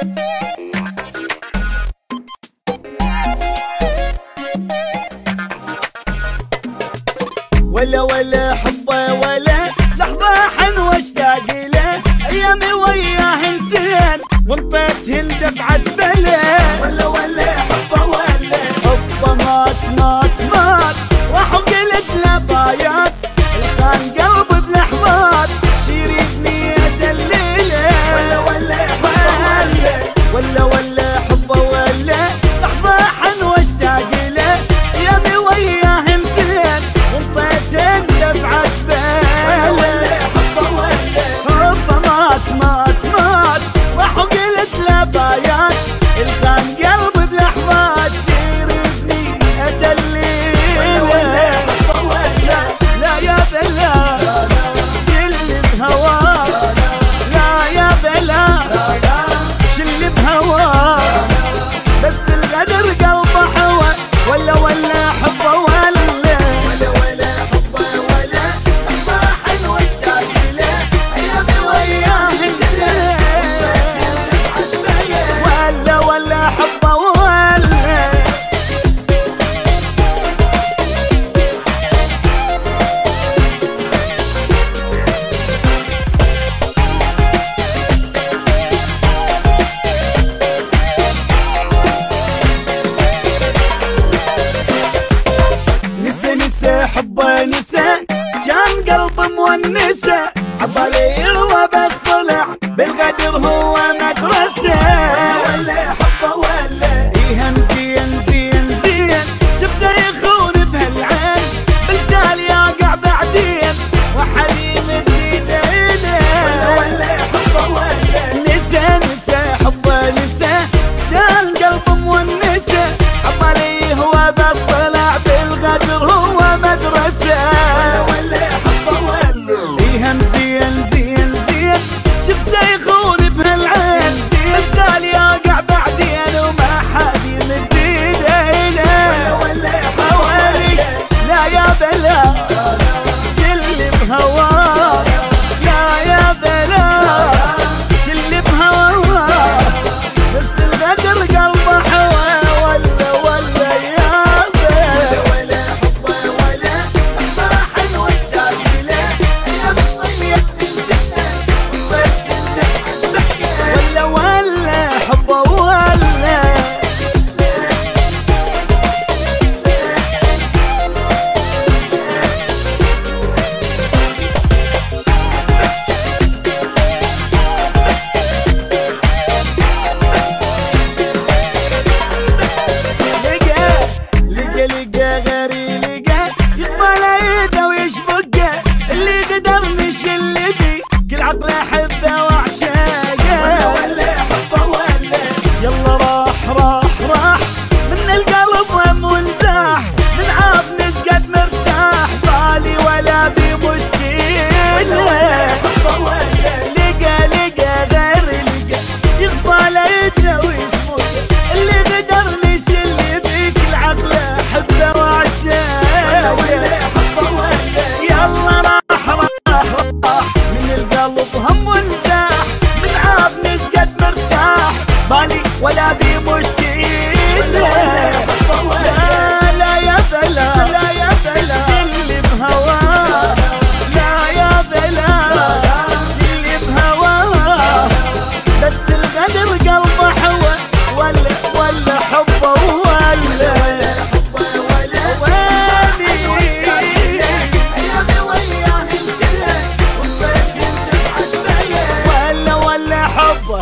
ولا ولا حبه ولا لحظة حلوة اشتاق له، ايامي وياه انتين وانطيتهن دفعة بلا. ولا ولا حبه ولا حبه مات راح وقلت له بايات الخان قلبي بلحظات شيريدني ادلله. ولا ولا حبه ولا ولا حبه ولا لحظة حلوة اشتاق له، ايامي وياه انتين وانطيتهن دفعة بلا. ولا حبه ولا حبه مات راح وقلت له بايات الخان قلبي بلحظات شيريدني ادلله. ولا حبه ولا لا يا بلا شل بهواه، لا يا بلا شل بهواه، بس الغدر قلبه حوى. ولا ولا حبه ولا ولا ولا حبه ولا لحظة حلوة اشتاق له، ايامي وياه ولا ولا حبه ولا. نسى حبه نسى كان قلبي مونسه، عبالي هو بس طلع بالغدر هو مدرسه. ولا حبه ولا يهم زين شفته يخون بهالعين بالتالي يقع بعدين وحليم بديدينه. ولا حبه ولا نسى حبه نسى كان قلبي مونسه، عبالي هو بس طلع بالغدر هو مدرسه. ولا حبه ولا يهم زين شفته يخون بهالعين بالتالي يقع بعدين وما حد يمد ايدينه. ولا حوالي لا يا بلا شل بهواه، لا يا بلا شل بهواه، بس الغدر قلبه حوى. ولا ولا يا بلا ولا حبه ولا لحظة حلوة اشتاق له، ايامي وياه ولا ولا حبه ولا. لقى غيري لقى يقبل ايده ويشبكه، اللي قدر نشل بي كل عقله احبه واعشقه. ولا حبه ولا يلا راح من القلب هم ونزاح، من عاب نشقد مرتاح بالي ولا بي مشكله. ولا حبه ولا لقى غيري لقى يقبل ايده ويشبكه، اللي قدر نشل بي كل عقله احبه واعشقه. ولا حبه ولا يلا راح من القلب هم ونزاح، من عاب نشقد مرتاح بالي ولا بي مشكله. لا يا بلا شل بهواه، لا يا بلا شل بهواه، بس الغدر قلبه حوى. ولا حبه ولا ولا حبه